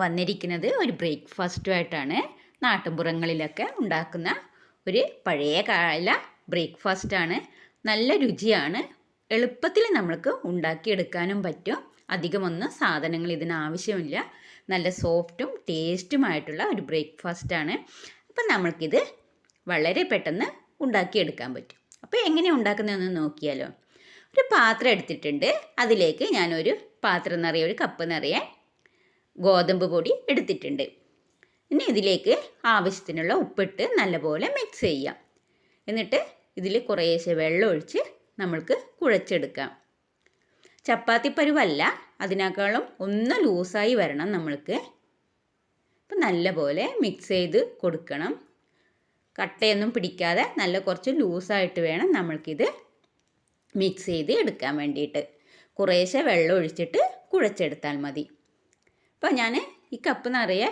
വന്നിരിക്കുന്നത് ഒരു ബ്രേക്ക്ഫാസ്റ്റുമായിട്ടാണ്. നാട്ടിൻപുറങ്ങളിലൊക്കെ ഉണ്ടാക്കുന്ന ഒരു പഴയ കാല ബ്രേക്ക്ഫാസ്റ്റാണ്. നല്ല രുചിയാണ്. എളുപ്പത്തിൽ നമ്മൾക്ക് ഉണ്ടാക്കിയെടുക്കാനും പറ്റും. അധികമൊന്നും സാധനങ്ങൾ ഇതിനാവശ്യമില്ല. നല്ല സോഫ്റ്റും ടേസ്റ്റുമായിട്ടുള്ള ഒരു ബ്രേക്ക്ഫാസ്റ്റാണ്. അപ്പം നമ്മൾക്കിത് വളരെ പെട്ടെന്ന് ഉണ്ടാക്കിയെടുക്കാൻ പറ്റും. അപ്പോൾ എങ്ങനെ ഉണ്ടാക്കുന്നതെന്ന് നോക്കിയാലോ. ഒരു പാത്രം എടുത്തിട്ടുണ്ട്. അതിലേക്ക് ഞാനൊരു പാത്രം നിറയെ, ഒരു കപ്പ് നിറയെ ഗോതമ്പ് പൊടി എടുത്തിട്ടുണ്ട്. ഇനി ഇതിലേക്ക് ആവശ്യത്തിനുള്ള ഉപ്പിട്ട് നല്ലപോലെ മിക്സ് ചെയ്യാം. എന്നിട്ട് ഇതിൽ കുറേശ്ശെ വെള്ളം ഒഴിച്ച് നമ്മൾക്ക് കുഴച്ചെടുക്കാം. ചപ്പാത്തി പരുവല്ല, അതിനേക്കാളും ഒന്ന് ലൂസായി വരണം നമ്മൾക്ക്. അപ്പം നല്ലപോലെ മിക്സ് ചെയ്ത് കൊടുക്കണം. കട്ടയൊന്നും പിടിക്കാതെ നല്ല കുറച്ച് ലൂസായിട്ട് വേണം നമ്മൾക്കിത് മിക്സ് ചെയ്ത് എടുക്കാൻ വേണ്ടിയിട്ട്. കുറേശ്ശെ വെള്ളം ഒഴിച്ചിട്ട് കുഴച്ചെടുത്താൽ മതി. അപ്പോൾ ഞാൻ ഈ കപ്പ് നിറയെ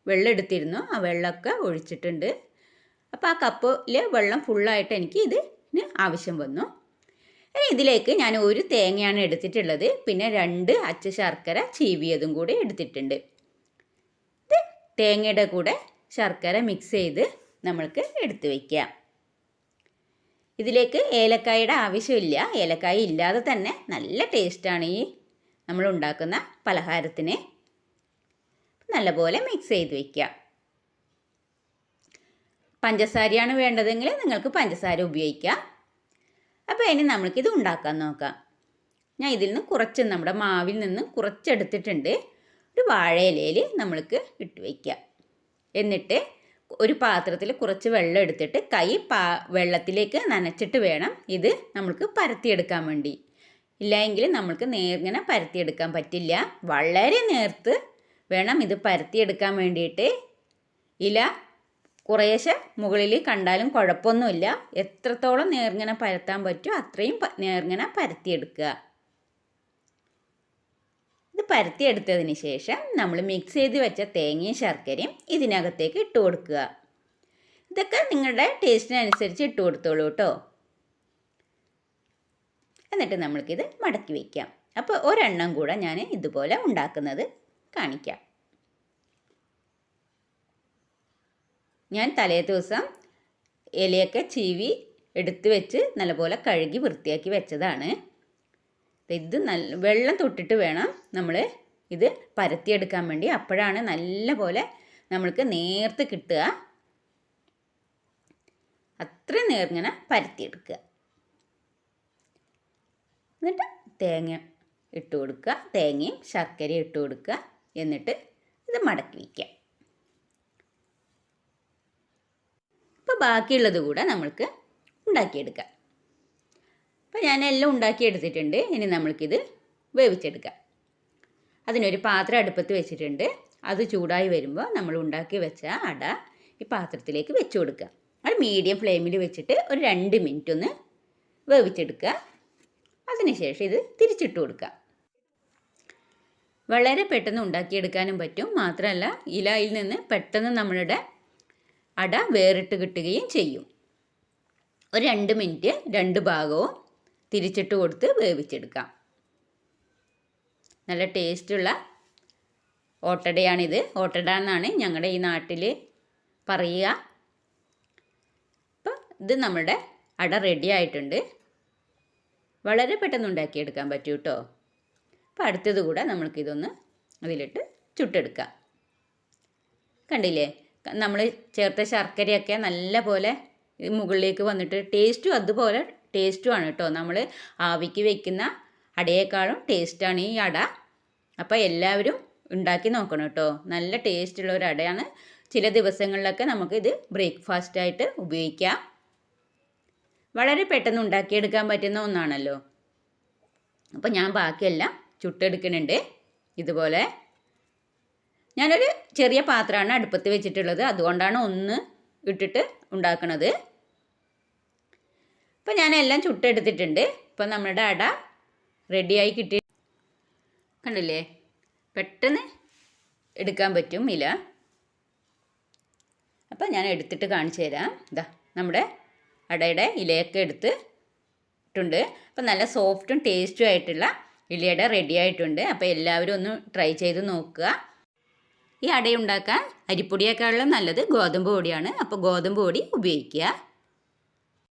വെള്ളം എടുത്തിരുന്നു. ആ വെള്ളമൊക്കെ ഒഴിച്ചിട്ടുണ്ട്. അപ്പോൾ ആ കപ്പിൽ വെള്ളം ഫുള്ളായിട്ട് എനിക്ക് ഇതിന് ആവശ്യം വന്നു. ഇനി ഇതിലേക്ക് ഞാൻ ഒരു തേങ്ങയാണ് എടുത്തിട്ടുള്ളത്. പിന്നെ 2 അച്ച് ശർക്കര ചീവിയതും കൂടി എടുത്തിട്ടുണ്ട്. ഇത് തേങ്ങയുടെ കൂടെ ശർക്കര മിക്സ് ചെയ്ത് നമ്മൾക്ക് എടുത്തു വയ്ക്കാം. ഇതിലേക്ക് ഏലക്കായുടെ ആവശ്യമില്ല. ഏലക്കായ ഇല്ലാതെ തന്നെ നല്ല ടേസ്റ്റാണ് ഈ നമ്മൾ ഉണ്ടാക്കുന്ന പലഹാരത്തിന്. നല്ലപോലെ മിക്സ് ചെയ്ത് വയ്ക്കുക. പഞ്ചസാരയാണ് വേണ്ടതെങ്കിൽ നിങ്ങൾക്ക് പഞ്ചസാര ഉപയോഗിക്കാം. അപ്പോൾ ഇനി നമ്മൾക്കിത് ഉണ്ടാക്കാൻ നോക്കാം. ഞാൻ ഇതിൽ നിന്ന് കുറച്ച്, നമ്മുടെ മാവിൽ നിന്ന് കുറച്ചെടുത്തിട്ടുണ്ട്. ഒരു വാഴയിലയിൽ നമ്മൾക്ക് ഇട്ട് വയ്ക്കുക. എന്നിട്ട് ഒരു പാത്രത്തിൽ കുറച്ച് വെള്ളം എടുത്തിട്ട് കൈ വെള്ളത്തിലേക്ക് നനച്ചിട്ട് വേണം ഇത് നമ്മൾക്ക് പരത്തിയെടുക്കാൻ വേണ്ടി. ഇല്ലെങ്കിൽ നമ്മൾക്ക് നേർങ്ങനെ പരത്തിയെടുക്കാൻ പറ്റില്ല. വളരെ നേർത്ത് വേണം ഇത് പരത്തിയെടുക്കാൻ വേണ്ടിയിട്ട്. ഇല കുറേശ്ശെ മുകളിൽ കണ്ടാലും കുഴപ്പമൊന്നുമില്ല. എത്രത്തോളം നേർങ്ങനെ പരത്താൻ പറ്റുമോ അത്രയും നേർങ്ങനെ പരത്തിയെടുക്കുക. ഇത് പരത്തിയെടുത്തതിന് ശേഷം നമ്മൾ മിക്സ് ചെയ്ത് വെച്ച തേങ്ങയും ശർക്കരയും ഇതിനകത്തേക്ക് ഇട്ട് കൊടുക്കുക. ഇതൊക്കെ നിങ്ങളുടെ ടേസ്റ്റിനനുസരിച്ച് ഇട്ട് കൊടുത്തോളൂ കേട്ടോ. എന്നിട്ട് നമ്മൾക്കിത് മടക്കി വയ്ക്കാം. അപ്പോൾ ഒരെണ്ണം കൂടെ ഞാൻ ഇതുപോലെ ഉണ്ടാക്കുന്നത് കാണിക്കാം. ഞാൻ തലേ ദിവസം ഇലയൊക്കെ ചീവി എടുത്ത് വെച്ച് നല്ലപോലെ കഴുകി വൃത്തിയാക്കി വെച്ചതാണ്. ഇത് വെള്ളം തൊട്ടിട്ട് വേണം നമ്മൾ ഇത് പരത്തിയെടുക്കാൻ വേണ്ടി. അപ്പോഴാണ് നല്ലപോലെ നമ്മൾക്ക് നേർത്ത് കിട്ടുക. അത്ര നേർങ്ങനെ പരത്തിയെടുക്കുക. എന്നിട്ട് തേങ്ങ ഇട്ട് കൊടുക്കുക, തേങ്ങയും ശർക്കരയും ഇട്ട് കൊടുക്കുക. എന്നിട്ട് ഇത് മടക്കി വയ്ക്കുക. ഇപ്പോൾ ബാക്കിയുള്ളത് കൂടെ നമ്മൾക്ക് ഉണ്ടാക്കിയെടുക്കാം. അപ്പോൾ ഞാനെല്ലാം ഉണ്ടാക്കിയെടുത്തിട്ടുണ്ട്. ഇനി നമ്മൾക്കിത് വേവിച്ചെടുക്കാം. അതിനൊരു പാത്രം അടുപ്പത്ത് വെച്ചിട്ടുണ്ട്. അത് ചൂടായി വരുമ്പോൾ നമ്മൾ ഉണ്ടാക്കി വെച്ച അട ഈ പാത്രത്തിലേക്ക് വെച്ച് കൊടുക്കുക. അത് മീഡിയം ഫ്ലെയിമിൽ വെച്ചിട്ട് ഒരു 2 മിനിറ്റ് ഒന്ന് വേവിച്ചെടുക്കുക. അതിനുശേഷം ഇത് തിരിച്ചിട്ട് കൊടുക്കുക. വളരെ പെട്ടെന്ന് ഉണ്ടാക്കിയെടുക്കാനും പറ്റും. മാത്രമല്ല ഇലയിൽ നിന്ന് പെട്ടെന്ന് നമ്മളുടെ അട വേറിട്ട് കിട്ടുകയും ചെയ്യും. ഒരു 2 മിനിറ്റ് 2 ഭാഗവും തിരിച്ചിട്ട് കൊടുത്ത് വേവിച്ചെടുക്കാം. നല്ല ടേസ്റ്റുള്ള ഓട്ടടയാണിത്. ഓട്ടട എന്നാണ് ഞങ്ങളുടെ ഈ നാട്ടിൽ പറയുക. അപ്പം ഇത് നമ്മുടെ അട റെഡി ആയിട്ടുണ്ട്. വളരെ പെട്ടെന്ന് ഉണ്ടാക്കിയെടുക്കാൻ പറ്റും കേട്ടോ. അപ്പോൾ അടുത്തത് കൂടെ നമ്മൾക്കിതൊന്ന് അതിലിട്ട് ചുട്ടെടുക്കാം. കണ്ടില്ലേ, നമ്മൾ ചേർത്ത ശർക്കരയൊക്കെ നല്ല പോലെ മുകളിലേക്ക് വന്നിട്ട് ടേസ്റ്റും അതുപോലെ ടേസ്റ്റുമാണ് കേട്ടോ. നമ്മൾ ആവിക്ക് വയ്ക്കുന്ന അടയേക്കാളും ടേസ്റ്റാണ് ഈ അട. അപ്പോൾ എല്ലാവരും ഉണ്ടാക്കി നോക്കണം കേട്ടോ. നല്ല ടേസ്റ്റുള്ള ഒരു അടയാണ്. ചില ദിവസങ്ങളിലൊക്കെ നമുക്കിത് ബ്രേക്ക്ഫാസ്റ്റായിട്ട് ഉപയോഗിക്കാം. വളരെ പെട്ടെന്ന് ഉണ്ടാക്കിയെടുക്കാൻ പറ്റുന്ന ഒന്നാണല്ലോ. അപ്പോൾ ഞാൻ ബാക്കിയെല്ലാം ചുട്ടെടുക്കുന്നുണ്ട്. ഇതുപോലെ ഞാനൊരു ചെറിയ പാത്രമാണ് അടുപ്പത്ത് വെച്ചിട്ടുള്ളത്. അതുകൊണ്ടാണ് ഒന്ന് ഇട്ടിട്ട് ഉണ്ടാക്കുന്നത്. അപ്പോൾ ഞാനെല്ലാം ചുട്ടെടുത്തിട്ടുണ്ട്. ഇപ്പോൾ നമ്മുടെ അട റെഡിയായി കിട്ടി. കണ്ടില്ലേ, പെട്ടെന്ന് എടുക്കാൻ പറ്റും ഇല. അപ്പോൾ ഞാൻ എടുത്തിട്ട് കാണിച്ചു തരാം. ഇതാ നമ്മുടെ അടയുടെ ഇലയൊക്കെ എടുത്തിട്ടുണ്ട്. അപ്പോൾ നല്ല സോഫ്റ്റും ടേസ്റ്റും ആയിട്ടുള്ള ഇലയുടെ റെഡി ആയിട്ടുണ്ട്. അപ്പോൾ എല്ലാവരും ഒന്ന് ട്രൈ ചെയ്ത് നോക്കുക. ഈ അടയുണ്ടാക്കാൻ അരിപ്പൊടിയേക്കാളും നല്ലത് ഗോതമ്പ് പൊടിയാണ്. അപ്പോൾ ഗോതമ്പ് പൊടി ഉപയോഗിക്കുക.